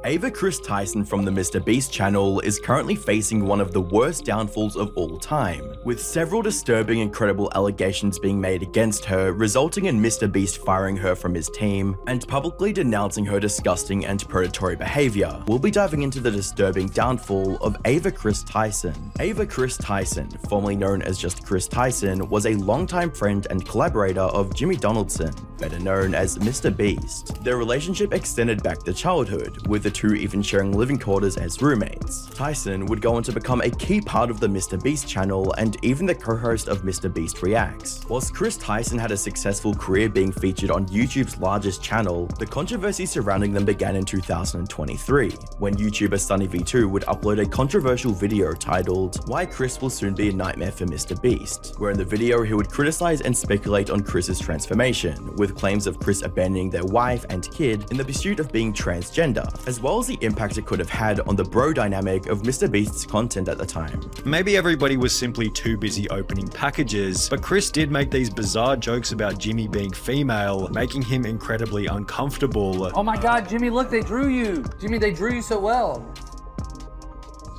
Kris Tyson from the MrBeast channel is currently facing one of the worst downfalls of all time, with several disturbing and credible allegations being made against her, resulting in MrBeast firing her from his team and publicly denouncing her disgusting and predatory behavior. We'll be diving into the disturbing downfall of Kris Tyson. Kris Tyson, formerly known as just Kris Tyson, was a longtime friend and collaborator of Jimmy Donaldson, better known as MrBeast. Their relationship extended back to childhood, with the two even sharing living quarters as roommates. Tyson would go on to become a key part of the MrBeast channel and even the co-host of MrBeast Reacts. Whilst Kris Tyson had a successful career being featured on YouTube's largest channel, the controversy surrounding them began in 2023, when YouTuber SunnyV2 would upload a controversial video titled "Why Kris Will Soon Be a Nightmare for MrBeast," where in the video he would criticize and speculate on Kris's transformation, with claims of Kris abandoning their wife and kid in the pursuit of being transgender, as well as the impact it could have had on the bro dynamic of MrBeast's content at the time. Maybe everybody was simply too busy opening packages, but Kris did make these bizarre jokes about Jimmy being female, making him incredibly uncomfortable. Oh my god, Jimmy, look, they drew you! Jimmy, they drew you so well.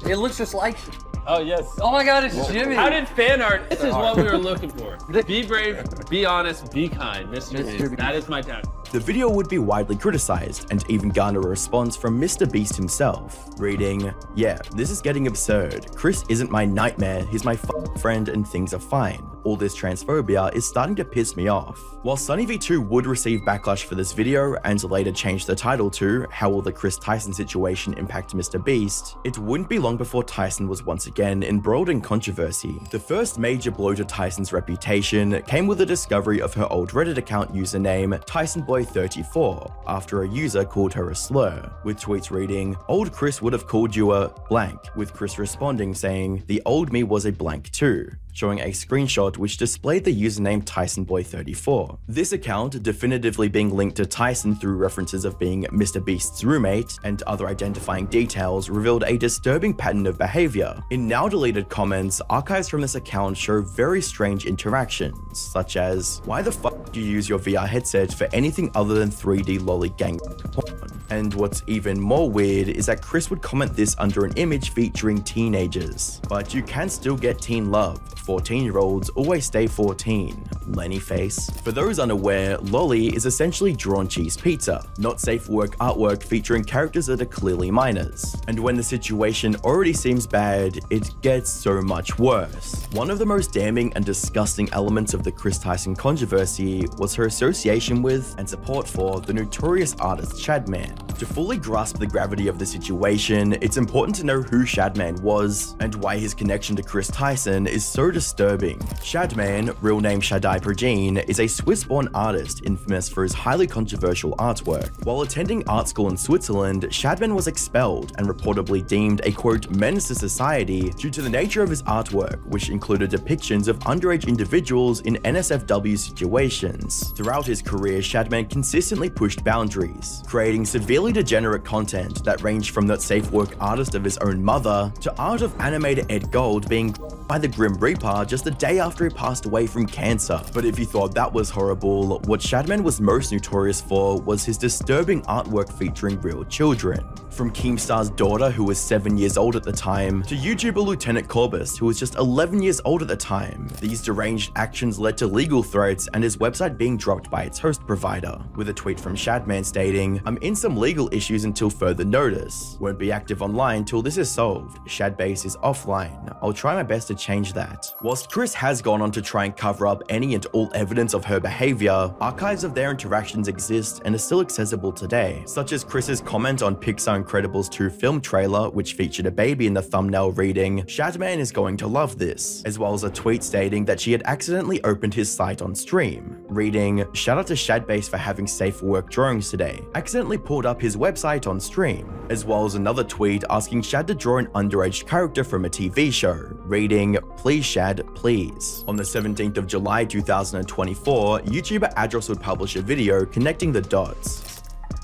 It looks just like you. Oh, yes. Oh my god, it's Jimmy. How did fan art? This is what we were looking for. Be brave, be honest, be kind. Mr. Beast. That is my tag. The video would be widely criticized and even garner a response from MrBeast himself, reading, "Yeah, this is getting absurd. Kris isn't my nightmare, he's my friend and things are fine. All this transphobia is starting to piss me off." While SunnyV2 would receive backlash for this video and later change the title to "How Will the Kris Tyson Situation Impact MrBeast?", it wouldn't be long before Tyson was once again embroiled in controversy. The first major blow to Tyson's reputation came with the discovery of her old Reddit account username TysonBoy34 after a user called her a slur, with tweets reading, "Old Kris would have called you a blank," with Kris responding saying, "The old me was a blank too," showing a screenshot which displayed the username TysonBoy34. This account, definitively being linked to Tyson through references of being MrBeast's roommate and other identifying details, revealed a disturbing pattern of behavior. In now deleted comments, archives from this account show very strange interactions, such as, "Why the fuck do you use your VR headset for anything other than 3D lolly gang porn?" And what's even more weird is that Kris would comment this under an image featuring teenagers. "But you can still get teen love. 14-year-olds always stay 14. Lenny face." For those unaware, lolly is essentially drawn cheese pizza, not safe for work artwork featuring characters that are clearly minors. And when the situation already seems bad, it gets so much worse. One of the most damning and disgusting elements of the Kris Tyson controversy was her association with and support for the notorious artist Shadman. To fully grasp the gravity of the situation, it's important to know who Shadman was and why his connection to Kris Tyson is so disturbing. Shadman, real name Shaddai Progene, is a Swiss-born artist infamous for his highly controversial artwork. While attending art school in Switzerland, Shadman was expelled and reportedly deemed a quote menace to society due to the nature of his artwork, which included depictions of underage individuals in NSFW situations. Throughout his career, Shadman consistently pushed boundaries, creating severely degenerate content that ranged from that safe work artist of his own mother to art of animator Ed Gold being by the Grim Reaper just a day after he passed away from cancer. But if you thought that was horrible, what Shadman was most notorious for was his disturbing artwork featuring real children. From Keemstar's daughter, who was 7 years old at the time, to YouTuber Lieutenant Corbus, who was just 11 years old at the time. These deranged actions led to legal threats and his website being dropped by its host provider, with a tweet from Shadman stating, "I'm in some legal issues until further notice. Won't be active online till this is solved. Shadbase is offline. I'll try my best to change that." Whilst Kris has gone on to try and cover up any and all evidence of her behavior, archives of their interactions exist and are still accessible today, such as Kris's comment on Pixar Incredibles 2 film trailer, which featured a baby in the thumbnail reading, "Shadman is going to love this," as well as a tweet stating that she had accidentally opened his site on stream, reading, "Shout out to Shadbase for having safe for work drawings today. Accidentally pulled up his website on stream," as well as another tweet asking Shad to draw an underage character from a TV show, reading, "Please Shad, please." On the 17th of July 2024, YouTuber Adros would publish a video connecting the dots.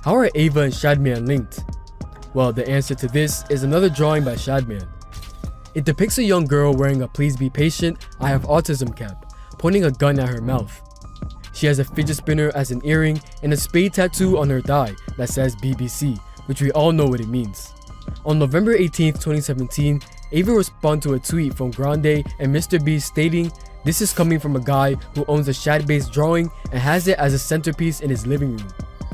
How are Ava and Shadman linked? Well, the answer to this is another drawing by Shadman. It depicts a young girl wearing a "Please be patient, I have autism" cap, pointing a gun at her mouth. She has a fidget spinner as an earring and a spade tattoo on her thigh that says BBC, which we all know what it means. On November 18th, 2017, Ava responded to a tweet from Grande and MrBeast stating, "This is coming from a guy who owns a shad-based drawing and has it as a centerpiece in his living room."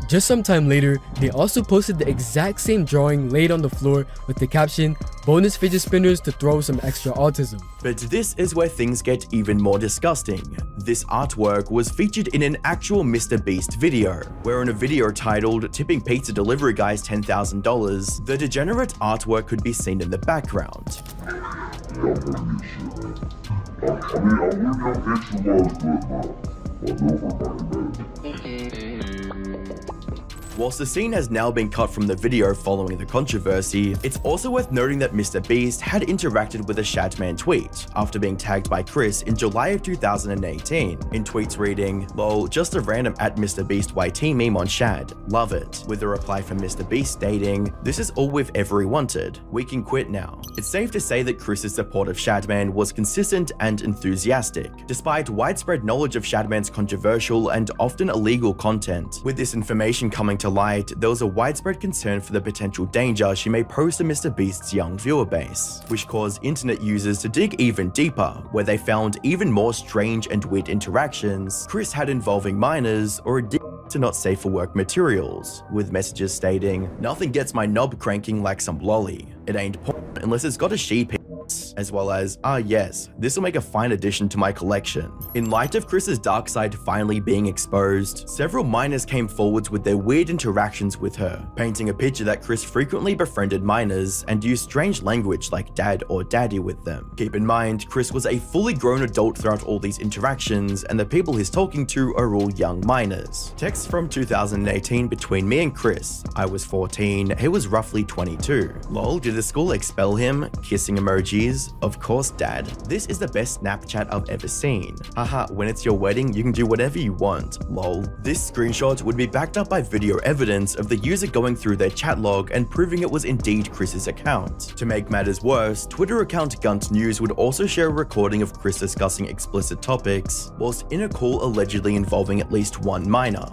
Just some time later, they also posted the exact same drawing laid on the floor with the caption, "Bonus fidget spinners to throw some extra autism." But this is where things get even more disgusting. This artwork was featured in an actual MrBeast video, where in a video titled "Tipping Pizza Delivery Guys $10,000, the degenerate artwork could be seen in the background. Whilst the scene has now been cut from the video following the controversy, it's also worth noting that MrBeast had interacted with a Shadman tweet after being tagged by Kris in July of 2018, in tweets reading, "Lol, just a random at MrBeast YT meme on Shad, love it," with a reply from MrBeast stating, "This is all we've ever wanted, we can quit now." It's safe to say that Kris's support of Shadman was consistent and enthusiastic, despite widespread knowledge of Shadman's controversial and often illegal content. With this information coming to light, there was a widespread concern for the potential danger she may pose to MrBeast's young viewer base, which caused internet users to dig even deeper, where they found even more strange and weird interactions Kris had involving minors or a to not safe for work materials, with messages stating, "Nothing gets my knob cranking like some lolly. It ain't porn unless it's got a sheep," as well as, "Ah yes, this will make a fine addition to my collection." In light of Kris's dark side finally being exposed, several minors came forwards with their weird interactions with her, painting a picture that Kris frequently befriended minors and used strange language like dad or daddy with them. Keep in mind, Kris was a fully grown adult throughout all these interactions, and the people he's talking to are all young minors. Texts from 2018 between me and Kris: "I was 14, he was roughly 22. Lol, did the school expel him? Kissing emojis. Of course, dad. This is the best Snapchat I've ever seen. Haha, when it's your wedding, you can do whatever you want. Lol." This screenshot would be backed up by video evidence of the user going through their chat log and proving it was indeed Kris's account. To make matters worse, Twitter account Gunt News would also share a recording of Kris discussing explicit topics, whilst in a call allegedly involving at least one minor.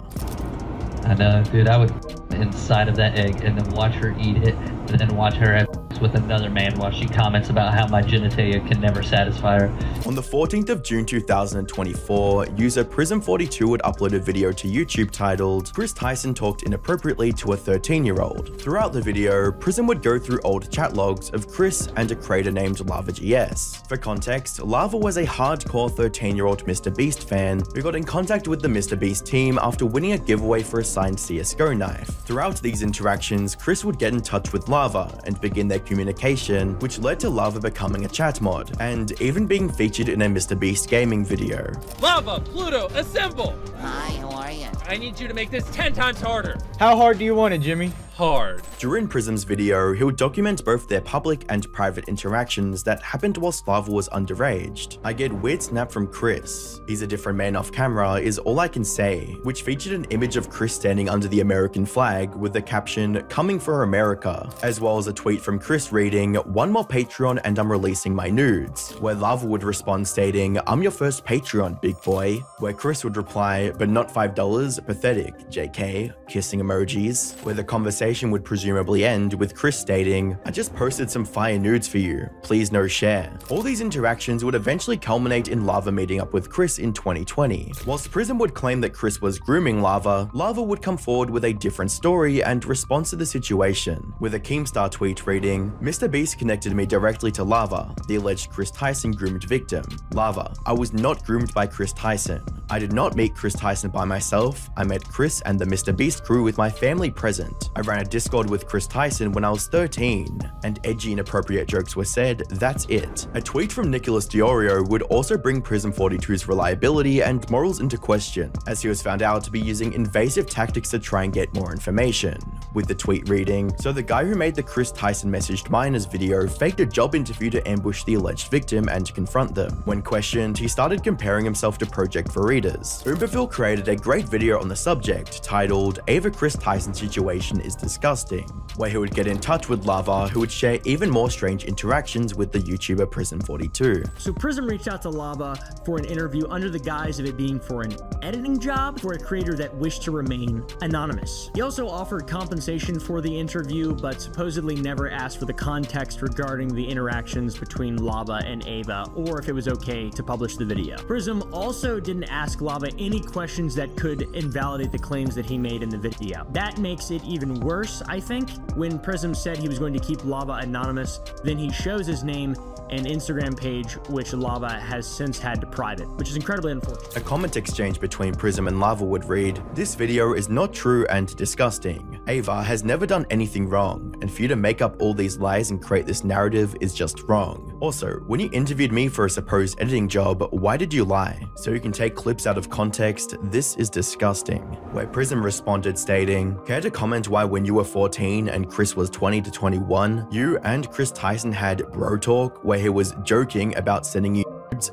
I know, dude, I would inside of that egg and then watch her eat it, and then watch her have with another man while she comments about how my genitalia can never satisfy her. On the 14th of June 2024, user Prism42 would upload a video to YouTube titled, "Kris Tyson talked inappropriately to a 13-year-old. Throughout the video, Prism would go through old chat logs of Kris and a creator named LavaGS. For context, Lava was a hardcore 13-year-old MrBeast fan who got in contact with the MrBeast team after winning a giveaway for a signed CSGO knife. Throughout these interactions, Kris would get in touch with Lava and begin their communication, which led to Lava becoming a chat mod, and even being featured in a MrBeast gaming video. "Lava, Pluto, assemble! Hi, how are you? I need you to make this 10 times harder." How hard do you want it, Jimmy? Hard. During Prism's video, he would document both their public and private interactions that happened whilst Lava was underaged. "I get weird snap from Kris. He's a different man off camera is all I can say," which featured an image of Kris standing under the American flag with the caption, "Coming for America," as well as a tweet from Kris reading, "One more Patreon and I'm releasing my nudes," where Lava would respond stating, "I'm your first Patreon, big boy," where Kris would reply, "But not $5, pathetic, JK, kissing emojis," where the conversation would presumably end with Kris stating, "I just posted some fire nudes for you, please no share." All these interactions would eventually culminate in Lava meeting up with Kris in 2020. Whilst Prism would claim that Kris was grooming Lava, Lava would come forward with a different story and response to the situation, with a Keemstar tweet reading, "MrBeast connected me directly to Lava, the alleged Kris Tyson groomed victim. Lava, I was not groomed by Kris Tyson. I did not meet Kris Tyson by myself. I met Kris and the MrBeast crew with my family present. I ran a Discord with Kris Tyson when I was 13, and edgy inappropriate jokes were said, that's it." A tweet from Nicholas Diorio would also bring Prism42's reliability and morals into question, as he was found out to be using invasive tactics to try and get more information, with the tweet reading, "So the guy who made the Kris Tyson messaged minors video faked a job interview to ambush the alleged victim and confront them. When questioned, he started comparing himself to Project Veritas. Uberville created a great video on the subject titled, Ava Kris Tyson situation is disgusting," where he would get in touch with Lava, who would share even more strange interactions with the YouTuber Prism42. So Prism reached out to Lava for an interview under the guise of it being for an editing job for a creator that wished to remain anonymous. He also offered compensation compensation for the interview, but supposedly never asked for the context regarding the interactions between Lava and Ava, or if it was okay to publish the video. Prism also didn't ask Lava any questions that could invalidate the claims that he made in the video. That makes it even worse, I think. When Prism said he was going to keep Lava anonymous, then he shows his name and Instagram page, which Lava has since had to private, which is incredibly unfortunate. A comment exchange between Prism and Lava would read, "This video is not true and disgusting. Ava has never done anything wrong, and for you to make up all these lies and create this narrative is just wrong. Also, when you interviewed me for a supposed editing job, why did you lie? So you can take clips out of context? This is disgusting." Where Prism responded stating, "Care to comment why when you were 14 and Kris was 20 to 21, you and Kris Tyson had bro talk where he was joking about sending you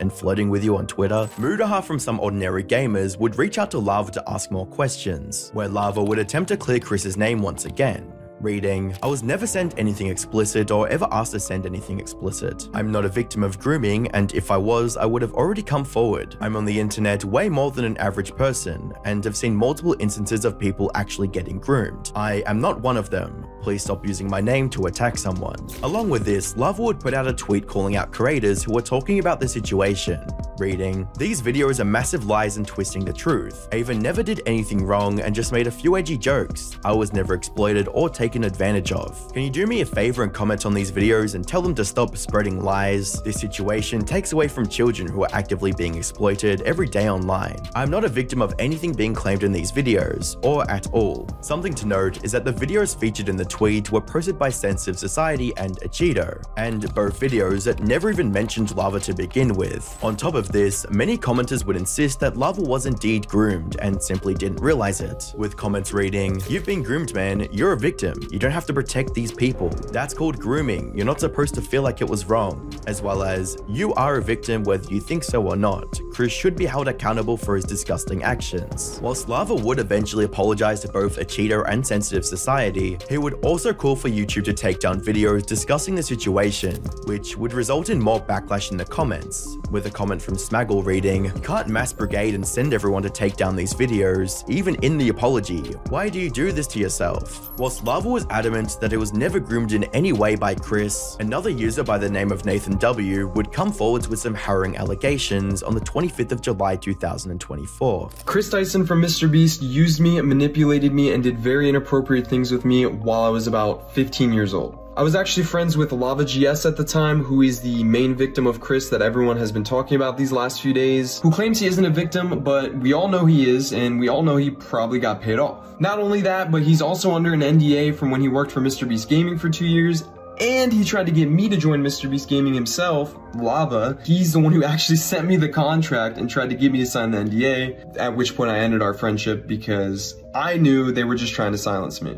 and flirting with you on Twitter?" Mudaha from Some Ordinary Gamers would reach out to Lava to ask more questions, where Lava would attempt to clear Kris's name once again, reading, "I was never sent anything explicit or ever asked to send anything explicit. I'm not a victim of grooming, and if I was, I would have already come forward. I'm on the internet way more than an average person, and have seen multiple instances of people actually getting groomed. I am not one of them. Please stop using my name to attack someone." Along with this, Lava would put out a tweet calling out creators who were talking about the situation, reading, "These videos are massive lies and twisting the truth. Ava never did anything wrong and just made a few edgy jokes. I was never exploited or taken advantage of. Can you do me a favor and comment on these videos and tell them to stop spreading lies? This situation takes away from children who are actively being exploited every day online. I'm not a victim of anything being claimed in these videos, or at all." Something to note is that the videos featured in the tweet were posted by Sensitive Society and Cheeto, and both videos that never even mentioned Lava to begin with. On top of this, many commenters would insist that Lava was indeed groomed and simply didn't realize it, with comments reading, "You've been groomed, man. You're a victim. You don't have to protect these people. That's called grooming. You're not supposed to feel like it was wrong." As well as, "You are a victim whether you think so or not. Kris should be held accountable for his disgusting actions." Whilst Lava would eventually apologize to both Cheeto and Sensitive Society, he would also call for YouTube to take down videos discussing the situation, which would result in more backlash in the comments, with a comment from Smaggle reading, "You can't mass brigade and send everyone to take down these videos, even in the apology. Why do you do this to yourself?" Whilst Lava was adamant that it was never groomed in any way by Kris, another user by the name of Nathan W would come forwards with some harrowing allegations on the 25th of July 2024. "Kris Tyson from mrbeast used me, manipulated me, and did very inappropriate things with me while I was about 15 years old. I was actually friends with Lava GS at the time, who is the main victim of Kris that everyone has been talking about these last few days, who claims he isn't a victim, but we all know he is, and we all know he probably got paid off. Not only that, but he's also under an NDA from when he worked for mrbeast Gaming for 2 years, and he tried to get me to join mrbeast Gaming himself, Lava. He's the one who actually sent me the contract and tried to get me to sign the NDA, at which point I ended our friendship because I knew they were just trying to silence me.